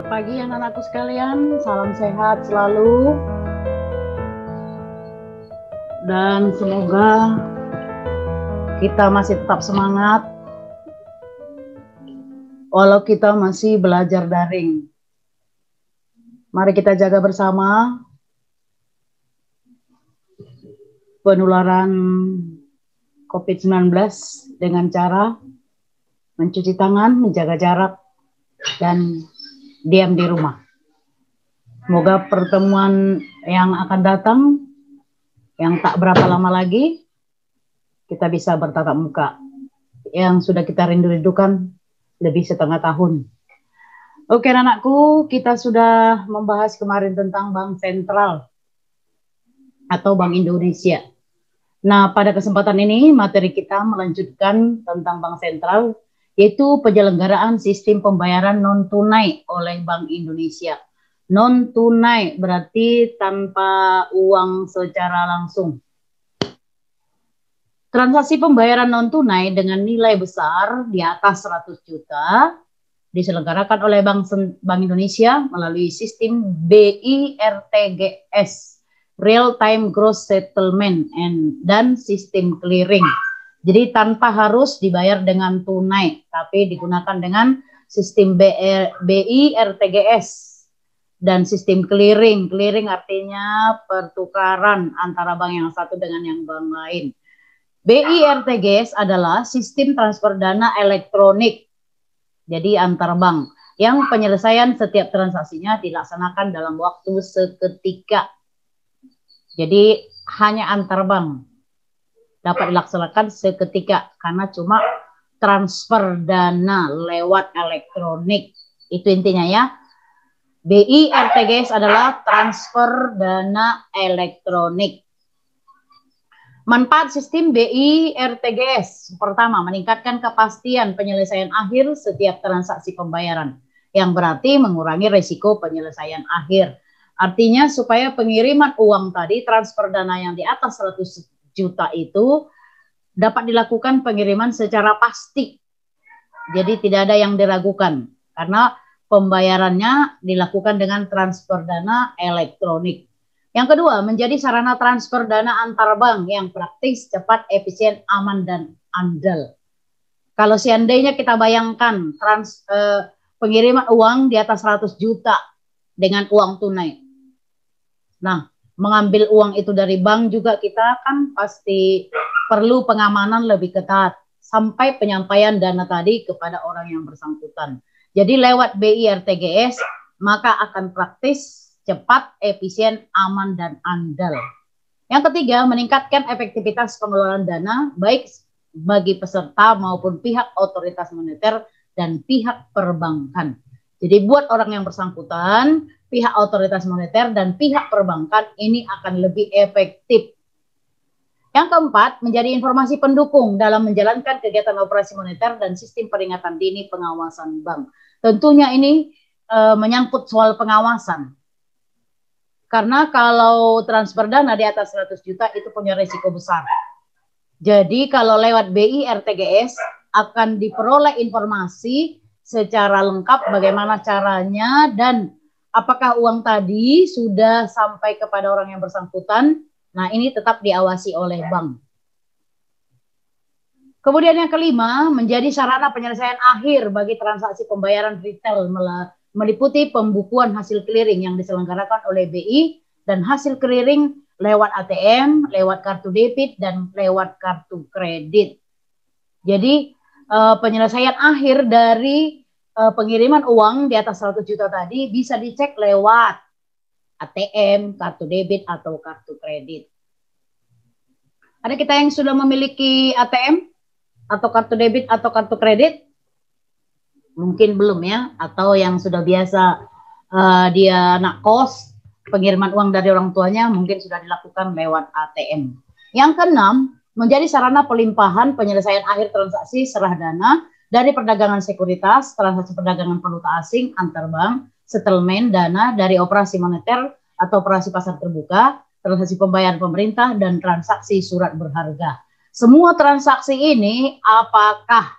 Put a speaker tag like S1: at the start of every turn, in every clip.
S1: pagi anak-anakku sekalian, salam sehat selalu dan semoga kita masih tetap semangat walau kita masih belajar daring. Mari kita jaga bersama penularan COVID-19 dengan cara mencuci tangan, menjaga jarak, dan diam di rumah. Semoga pertemuan yang akan datang, yang tak berapa lama lagi, kita bisa bertatap muka. Yang sudah kita rindu-rindukan lebih setengah tahun. Oke anakku, kita sudah membahas kemarin tentang Bank Sentral atau Bank Indonesia. Nah, pada kesempatan ini materi kita melanjutkan tentang Bank Sentral, yaitu penyelenggaraan sistem pembayaran non-tunai oleh Bank Indonesia. Non-tunai berarti tanpa uang secara langsung. Transaksi pembayaran non-tunai dengan nilai besar di atas 100 juta diselenggarakan oleh Bank Indonesia melalui sistem BIRTGS, Real Time Gross Settlement, dan sistem clearing. Jadi tanpa harus dibayar dengan tunai, tapi digunakan dengan sistem BIRTGS dan sistem clearing. Clearing artinya pertukaran antara bank yang satu dengan yang bank lain. BIRTGS adalah sistem transfer dana elektronik, jadi antar bank, yang penyelesaian setiap transaksinya dilaksanakan dalam waktu seketika. Jadi hanya antar bank dapat dilaksanakan seketika karena cuma transfer dana lewat elektronik. Itu intinya ya. BIRTGS adalah transfer dana elektronik. Manfaat sistem BIRTGS. Pertama, meningkatkan kepastian penyelesaian akhir setiap transaksi pembayaran, yang berarti mengurangi risiko penyelesaian akhir. Artinya supaya pengiriman uang tadi, transfer dana yang di atas 100 juta itu dapat dilakukan pengiriman secara pasti. Jadi tidak ada yang diragukan karena pembayarannya dilakukan dengan transfer dana elektronik. Yang kedua, menjadi sarana transfer dana antar bank yang praktis, cepat, efisien, aman, dan andal. Kalau seandainya kita bayangkan pengiriman uang di atas 100 juta dengan uang tunai. Nah, mengambil uang itu dari bank juga kita kan pasti perlu pengamanan lebih ketat sampai penyampaian dana tadi kepada orang yang bersangkutan. Jadi lewat BIRTGS maka akan praktis, cepat, efisien, aman, dan andal. Yang ketiga, meningkatkan efektivitas pengelolaan dana baik bagi peserta maupun pihak otoritas moneter dan pihak perbankan. Jadi buat orang yang bersangkutan, pihak otoritas moneter dan pihak perbankan ini akan lebih efektif. Yang keempat, menjadi informasi pendukung dalam menjalankan kegiatan operasi moneter dan sistem peringatan dini pengawasan bank. Tentunya ini menyangkut soal pengawasan. Karena kalau transfer dana di atas 100 juta itu punya risiko besar. Jadi kalau lewat BIRTGS akan diperoleh informasi secara lengkap bagaimana caranya dan apakah uang tadi sudah sampai kepada orang yang bersangkutan. Nah, ini tetap diawasi oleh bank. Kemudian yang kelima, menjadi sarana penyelesaian akhir bagi transaksi pembayaran retail meliputi pembukuan hasil clearing yang diselenggarakan oleh BI dan hasil clearing lewat ATM, lewat kartu debit, dan lewat kartu kredit. Jadi penyelesaian akhir dari pengiriman uang di atas 100 juta tadi bisa dicek lewat ATM, kartu debit, atau kartu kredit. Ada kita yang sudah memiliki ATM atau kartu debit atau kartu kredit? Mungkin belum ya, atau yang sudah biasa dia anak kos, pengiriman uang dari orang tuanya mungkin sudah dilakukan lewat ATM. Yang keenam, menjadi sarana pelimpahan penyelesaian akhir transaksi serah dana dari perdagangan sekuritas, transaksi perdagangan valuta asing antar bank, settlement dana dari operasi moneter atau operasi pasar terbuka, transaksi pembayaran pemerintah, dan transaksi surat berharga. Semua transaksi ini apakah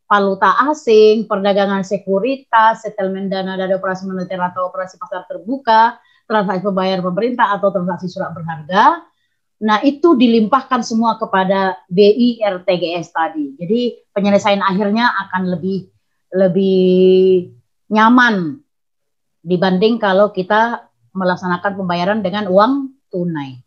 S1: valuta asing, perdagangan sekuritas, settlement dana dari operasi moneter atau operasi pasar terbuka, transaksi pembayaran pemerintah atau transaksi surat berharga. Nah, itu dilimpahkan semua kepada BI RTGS tadi. Jadi penyelesaian akhirnya akan lebih nyaman dibanding kalau kita melaksanakan pembayaran dengan uang tunai.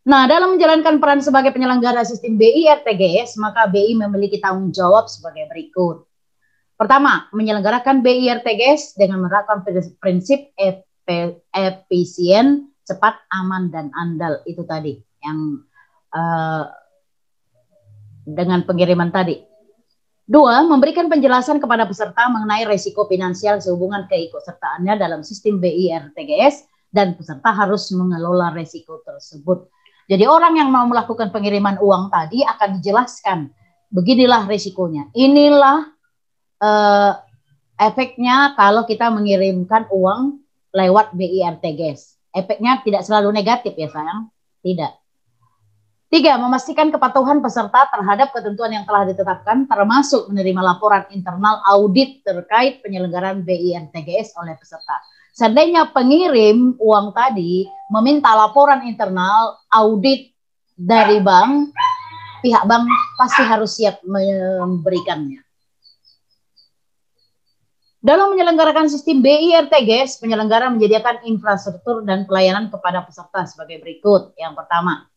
S1: Nah, dalam menjalankan peran sebagai penyelenggara sistem BI RTGS, maka BI memiliki tanggung jawab sebagai berikut. Pertama, menyelenggarakan BI RTGS dengan menerapkan prinsip efisien, cepat, aman, dan andal. Itu tadi yang dengan pengiriman tadi. Dua, memberikan penjelasan kepada peserta mengenai risiko finansial sehubungan keikutsertaannya dalam sistem BI RTGS dan peserta harus mengelola risiko tersebut. Jadi orang yang mau melakukan pengiriman uang tadi akan dijelaskan, beginilah risikonya, inilah efeknya kalau kita mengirimkan uang lewat BI RTGS. Efeknya tidak selalu negatif ya sayang, tidak. Tiga, memastikan kepatuhan peserta terhadap ketentuan yang telah ditetapkan, termasuk menerima laporan internal audit terkait penyelenggaraan BI RTGS oleh peserta. Seandainya pengirim uang tadi meminta laporan internal audit dari bank, pihak bank pasti harus siap memberikannya. Dalam menyelenggarakan sistem BI RTGS, penyelenggara menyediakan infrastruktur dan pelayanan kepada peserta sebagai berikut. Yang pertama,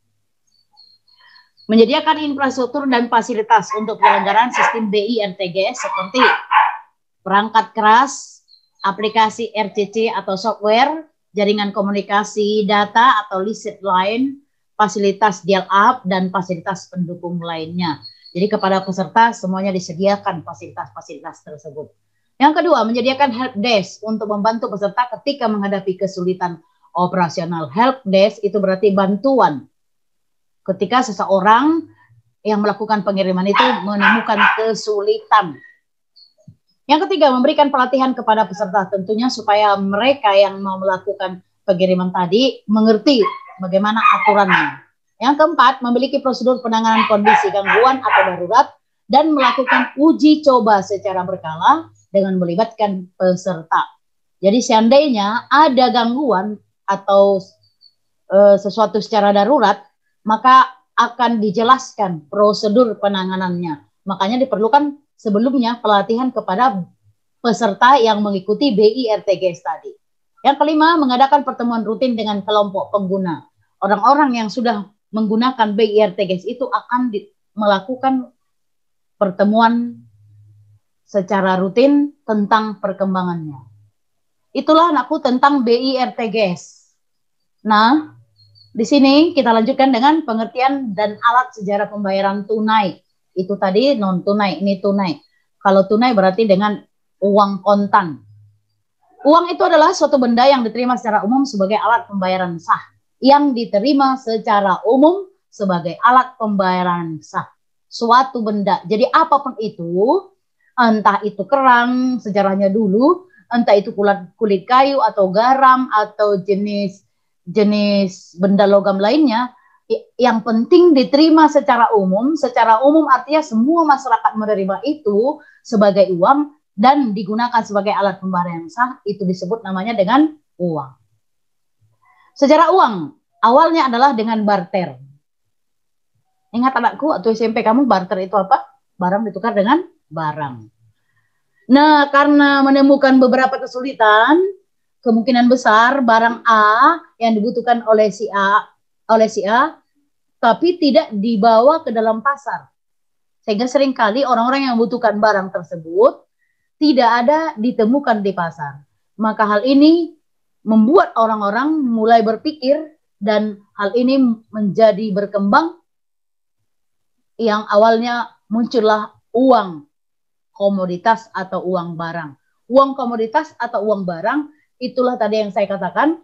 S1: menyediakan infrastruktur dan fasilitas untuk penyelenggaraan sistem BI RTGS seperti perangkat keras, aplikasi RCC atau software, jaringan komunikasi, data atau listrik lain, fasilitas dial-up, dan fasilitas pendukung lainnya. Jadi kepada peserta semuanya disediakan fasilitas-fasilitas tersebut. Yang kedua, menyediakan help desk untuk membantu peserta ketika menghadapi kesulitan operasional. Help desk itu berarti bantuan. Ketika seseorang yang melakukan pengiriman itu menemukan kesulitan. Yang ketiga, memberikan pelatihan kepada peserta tentunya supaya mereka yang mau melakukan pengiriman tadi mengerti bagaimana aturannya. Yang keempat, memiliki prosedur penanganan kondisi gangguan atau darurat dan melakukan uji coba secara berkala dengan melibatkan peserta. Jadi seandainya ada gangguan atau sesuatu secara darurat, maka akan dijelaskan prosedur penanganannya. Makanya diperlukan sebelumnya pelatihan kepada peserta yang mengikuti BI RTGS tadi. Yang kelima, mengadakan pertemuan rutin dengan kelompok pengguna. Orang-orang yang sudah menggunakan BI RTGS itu akan melakukan pertemuan secara rutin tentang perkembangannya. Itulah anakku tentang BI RTGS. Nah, di sini kita lanjutkan dengan pengertian dan alat sejarah pembayaran tunai. Itu tadi non tunai, ini tunai. Kalau tunai berarti dengan uang kontan. Uang itu adalah suatu benda yang diterima secara umum sebagai alat pembayaran sah. Yang diterima secara umum sebagai alat pembayaran sah. Suatu benda. Jadi apapun itu, entah itu kerang sejarahnya dulu, entah itu kulit kayu atau garam atau jenis benda logam lainnya, yang penting diterima secara umum. Secara umum artinya semua masyarakat menerima itu sebagai uang dan digunakan sebagai alat pembayaran sah, itu disebut namanya dengan uang. Sejarah uang awalnya adalah dengan barter. Ingat anakku, waktu SMP kamu barter itu apa? Barang ditukar dengan barang. Nah, karena menemukan beberapa kesulitan, kemungkinan besar barang A yang dibutuhkan oleh si A, tapi tidak dibawa ke dalam pasar. Sehingga seringkali orang-orang yang membutuhkan barang tersebut tidak ada ditemukan di pasar. Maka hal ini membuat orang-orang mulai berpikir dan hal ini menjadi berkembang, yang awalnya muncullah uang komoditas atau uang barang. Uang komoditas atau uang barang, itulah tadi yang saya katakan,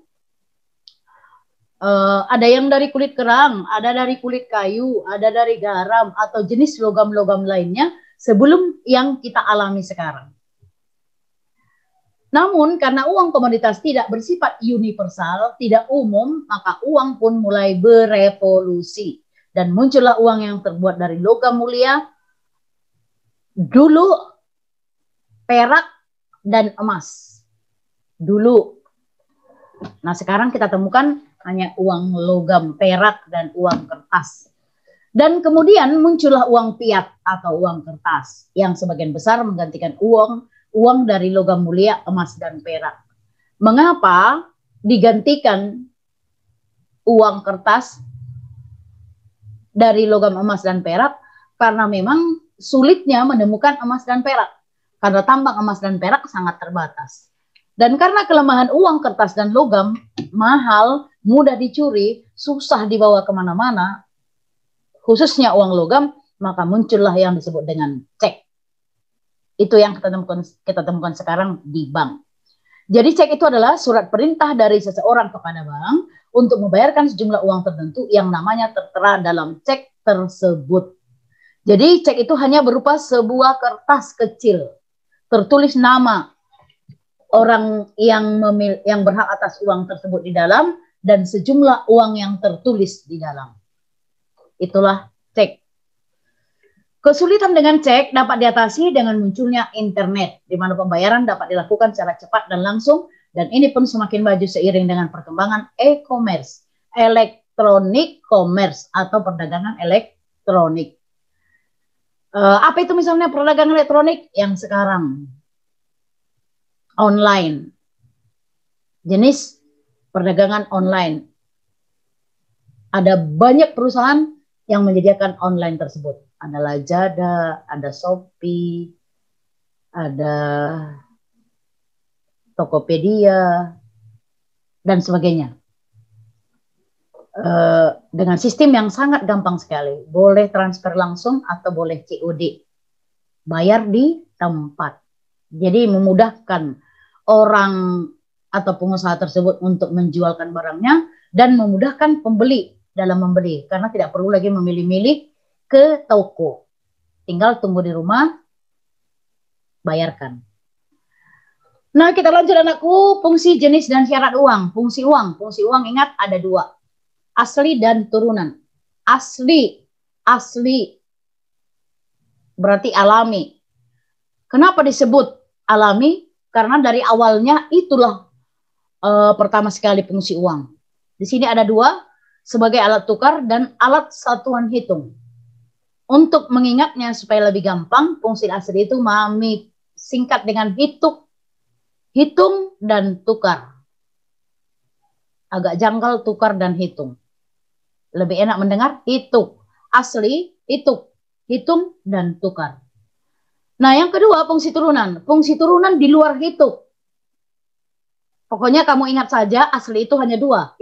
S1: ada yang dari kulit kerang, ada dari kulit kayu, ada dari garam, atau jenis logam-logam lainnya sebelum yang kita alami sekarang. Namun karena uang komoditas tidak bersifat universal, tidak umum, maka uang pun mulai berevolusi. Dan muncullah uang yang terbuat dari logam mulia, Dulu perak dan emas. Dulu. Nah, sekarang kita temukan hanya uang logam, perak, dan uang kertas. Dan kemudian muncullah uang fiat atau uang kertas yang sebagian besar menggantikan uang dari logam mulia, emas dan perak. Mengapa digantikan uang kertas dari logam emas dan perak? Karena memang sulitnya menemukan emas dan perak. Karena tambang emas dan perak sangat terbatas. Dan karena kelemahan uang kertas dan logam, mahal, mudah dicuri, susah dibawa kemana-mana, khususnya uang logam, maka muncullah yang disebut dengan cek. Itu yang kita temukan sekarang di bank. Jadi cek itu adalah surat perintah dari seseorang kepada bank untuk membayarkan sejumlah uang tertentu yang namanya tertera dalam cek tersebut. Jadi cek itu hanya berupa sebuah kertas kecil, tertulis nama orang yang berhak atas uang tersebut di dalam dan sejumlah uang yang tertulis di dalam. Itulah cek. Kesulitan dengan cek dapat diatasi dengan munculnya internet, di mana pembayaran dapat dilakukan secara cepat dan langsung, dan ini pun semakin maju seiring dengan perkembangan e-commerce, electronic commerce atau perdagangan elektronik. Apa itu misalnya perdagangan elektronik yang sekarang? Online. Jenis perdagangan online. Ada banyak perusahaan yang menyediakan online tersebut. Ada Lazada, ada Shopee, ada Tokopedia, dan sebagainya. Dengan sistem yang sangat gampang sekali. Boleh transfer langsung atau boleh COD. Bayar di tempat. Jadi memudahkan orang atau pengusaha tersebut untuk menjualkan barangnya dan memudahkan pembeli dalam membeli. Karena tidak perlu lagi memilih-milih ke toko. Tinggal tunggu di rumah, bayarkan. Nah, kita lanjut anakku, fungsi jenis dan syarat uang. Fungsi uang ingat ada dua. Asli dan turunan. Asli berarti alami. Kenapa disebut alami? Karena dari awalnya itulah pertama sekali fungsi uang. Di sini ada dua, sebagai alat tukar dan alat satuan hitung. Untuk mengingatnya supaya lebih gampang, fungsi asli itu mami singkat dengan hitung dan tukar. Agak janggal tukar dan hitung. Lebih enak mendengar hitung. Asli, hitung dan tukar. Nah, yang kedua fungsi turunan. Fungsi turunan di luar hitung. Pokoknya kamu ingat saja asli itu hanya dua,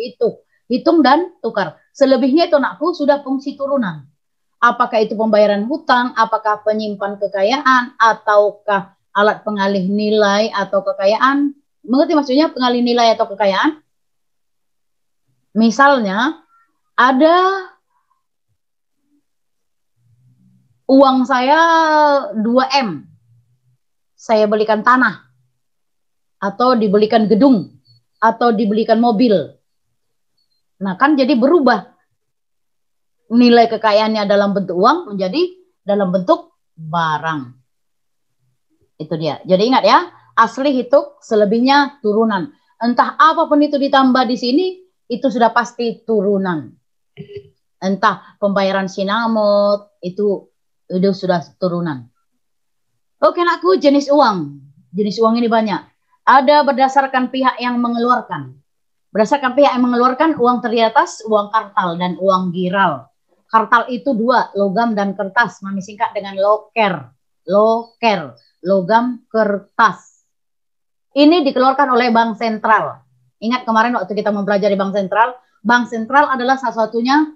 S1: hitung dan tukar. Selebihnya itu anakku sudah fungsi turunan. Apakah itu pembayaran hutang, apakah penyimpan kekayaan, ataukah alat pengalih nilai atau kekayaan. Mengerti maksudnya pengalih nilai atau kekayaan? Misalnya, ada uang saya 2M. Saya belikan tanah. Atau dibelikan gedung. Atau dibelikan mobil. Nah, kan jadi berubah. Nilai kekayaannya dalam bentuk uang menjadi dalam bentuk barang. Itu dia. Jadi ingat ya, asli hitung, selebihnya turunan. Entah apapun itu ditambah di sini, itu sudah pasti turunan. Entah pembayaran sinamot, itu sudah turunan. Oke anakku, jenis uang. Jenis uang ini banyak. Ada berdasarkan pihak yang mengeluarkan. Berdasarkan pihak yang mengeluarkan, uang terdiri atas uang kartal dan uang giral. Kartal itu dua, logam dan kertas. Mami singkat dengan loker. Loker, logam kertas. Ini dikeluarkan oleh Bank Sentral. Ingat kemarin waktu kita mempelajari Bank Sentral adalah salah satunya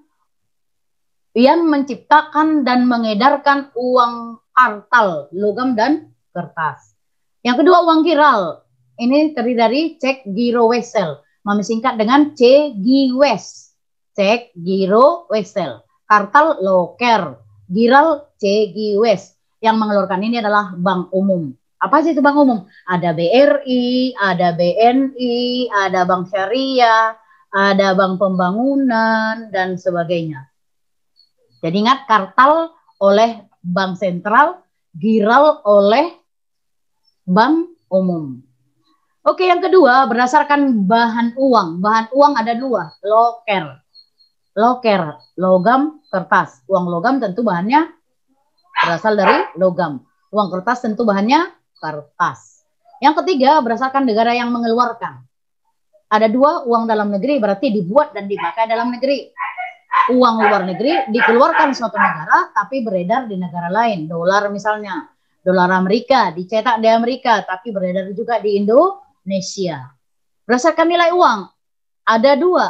S1: yang menciptakan dan mengedarkan uang kartal, logam dan kertas. Yang kedua uang giral. Ini terdiri dari cek, giro, wesel. Mami singkat dengan CGWES. Cek, giro, wesel. Kartal, loker. Giral, CGWES. Yang mengeluarkan ini adalah bank umum. Apa sih itu bank umum? Ada BRI, ada BNI, ada bank syariah, ada bank pembangunan, dan sebagainya. Jadi ingat, kartal oleh Bank Sentral, giral oleh bank umum. Oke, yang kedua berdasarkan bahan uang. Bahan uang ada dua, loker. Loker, logam, kertas. Uang logam tentu bahannya berasal dari logam. Uang kertas tentu bahannya kertas. Yang ketiga berdasarkan negara yang mengeluarkan. Ada dua, uang dalam negeri berarti dibuat dan dipakai dalam negeri. Uang luar negeri dikeluarkan suatu negara tapi beredar di negara lain. Dolar misalnya, dolar Amerika dicetak di Amerika tapi beredar juga di Indonesia. Berdasarkan nilai uang ada dua.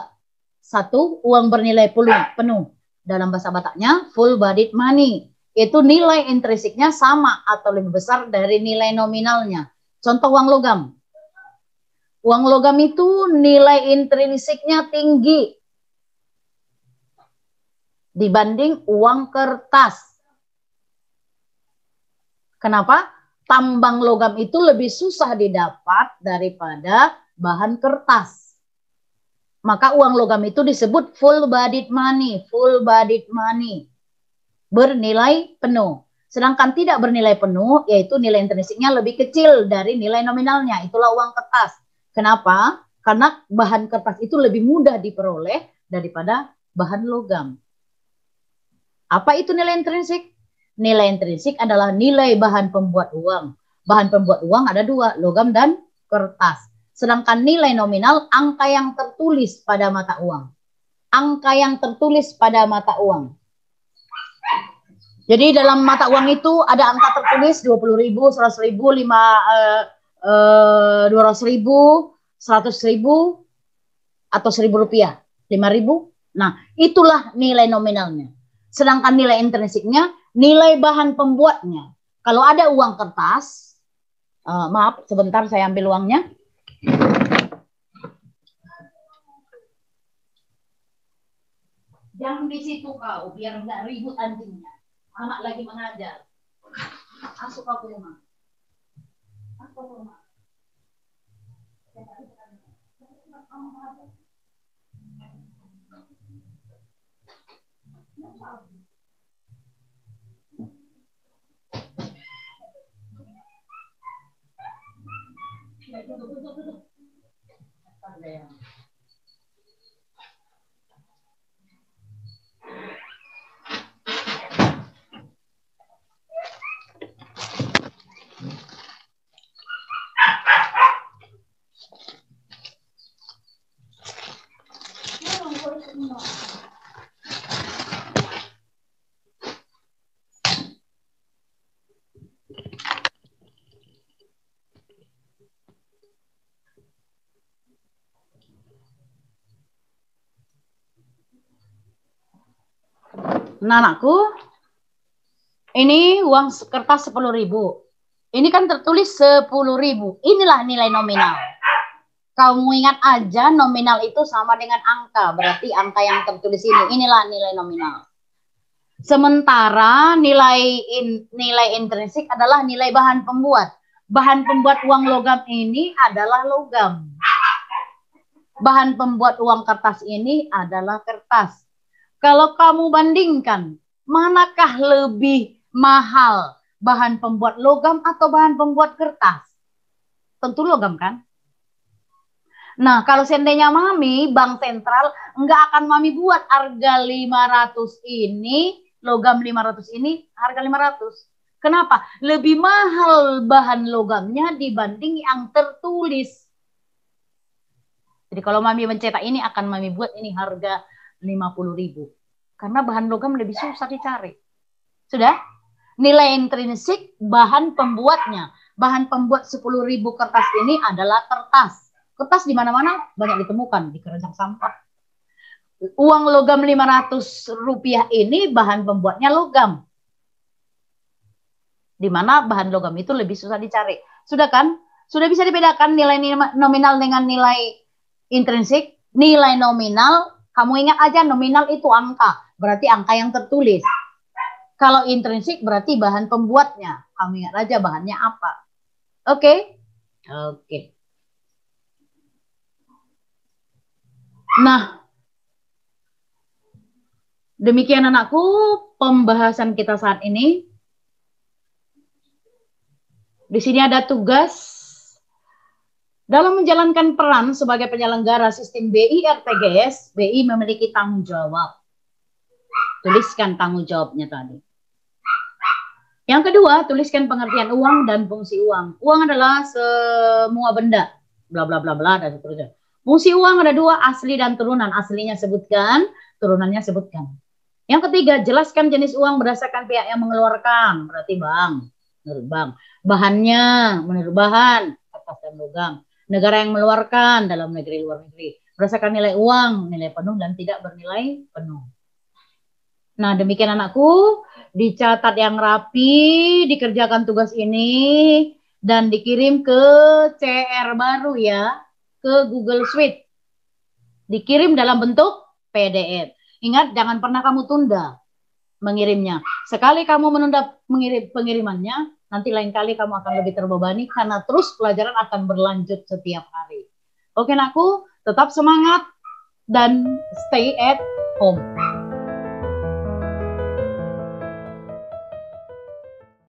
S1: Satu, uang bernilai penuh. Dalam bahasa Bataknya full bodied money. Itu nilai intrinsiknya sama atau lebih besar dari nilai nominalnya. Contoh uang logam. Uang logam itu nilai intrinsiknya tinggi dibanding uang kertas. Kenapa? Tambang logam itu lebih susah didapat daripada bahan kertas. Maka uang logam itu disebut full bodied money, bernilai penuh. Sedangkan tidak bernilai penuh, yaitu nilai intrinsiknya lebih kecil dari nilai nominalnya. Itulah uang kertas. Kenapa? Karena bahan kertas itu lebih mudah diperoleh daripada bahan logam. Apa itu nilai intrinsik? Nilai intrinsik adalah nilai bahan pembuat uang. Bahan pembuat uang ada dua, logam dan kertas. Sedangkan nilai nominal, angka yang tertulis pada mata uang. Angka yang tertulis pada mata uang. Jadi dalam mata uang itu ada angka tertulis 20.000, 100.000, 200.000, 100.000, atau 1.000 rupiah, 5.000. Nah, itulah nilai nominalnya. Sedangkan nilai intrinsiknya, nilai bahan pembuatnya. Kalau ada uang kertas, maaf, sebentar saya ambil uangnya. Jangan di situ kau, biar nggak ribut anjingnya. Anak lagi mengajar. Masuk ke rumah. Masuk ke rumah. Nah, anakku, ini uang kertas 10.000. Ini kan tertulis 10.000. Inilah nilai nominal. Kamu ingat aja nominal itu sama dengan angka. Berarti angka yang tertulis ini. Inilah nilai nominal. Sementara nilai intrinsik adalah nilai bahan pembuat. Bahan pembuat uang logam ini adalah logam. Bahan pembuat uang kertas ini adalah kertas. Kalau kamu bandingkan, manakah lebih mahal? Bahan pembuat logam atau bahan pembuat kertas? Tentu logam kan? Nah, kalau seandainya Mami, Bank Sentral, enggak akan Mami buat harga 500 ini, logam 500 ini, harga 500. Kenapa? Lebih mahal bahan logamnya dibanding yang tertulis. Jadi kalau Mami mencetak ini, akan Mami buat ini harga 50.000. Karena bahan logam lebih susah dicari. Sudah? Nilai intrinsik bahan pembuatnya. Bahan pembuat 10.000 kertas ini adalah kertas. Kertas di mana-mana banyak ditemukan di keranjang sampah. Uang logam 500 rupiah ini bahan pembuatnya logam. Di mana bahan logam itu lebih susah dicari. Sudah kan? Sudah bisa dibedakan nilai nominal dengan nilai intrinsik. Nilai nominal, kamu ingat aja nominal itu angka. Berarti angka yang tertulis. Kalau intrinsik berarti bahan pembuatnya. Kamu ingat aja bahannya apa. Oke? Oke. Nah, demikian anakku pembahasan kita saat ini. Di sini ada tugas. Dalam menjalankan peran sebagai penyelenggara sistem BI RTGS, BI memiliki tanggung jawab. Tuliskan tanggung jawabnya tadi. Yang kedua, tuliskan pengertian uang dan fungsi uang. Uang adalah semua benda, bla bla bla bla dan seterusnya. Fungsi uang ada dua, asli dan turunan. Aslinya sebutkan, turunannya sebutkan. Yang ketiga, jelaskan jenis uang berdasarkan pihak yang mengeluarkan. Berarti bank, menurut bank. Bahannya, menurut bahan, kertas dan logam. Negara yang mengeluarkan, dalam negeri, luar negeri. Berdasarkan nilai uang, nilai penuh dan tidak bernilai penuh. Nah, demikian anakku, dicatat yang rapi, dikerjakan tugas ini, dan dikirim ke CR baru ya, ke Google Suite. Dikirim dalam bentuk PDF. Ingat, jangan pernah kamu tunda mengirimnya. Sekali kamu menunda pengirimannya, nanti lain kali kamu akan lebih terbebani karena terus pelajaran akan berlanjut setiap hari. Oke, anakku, tetap semangat dan stay at home.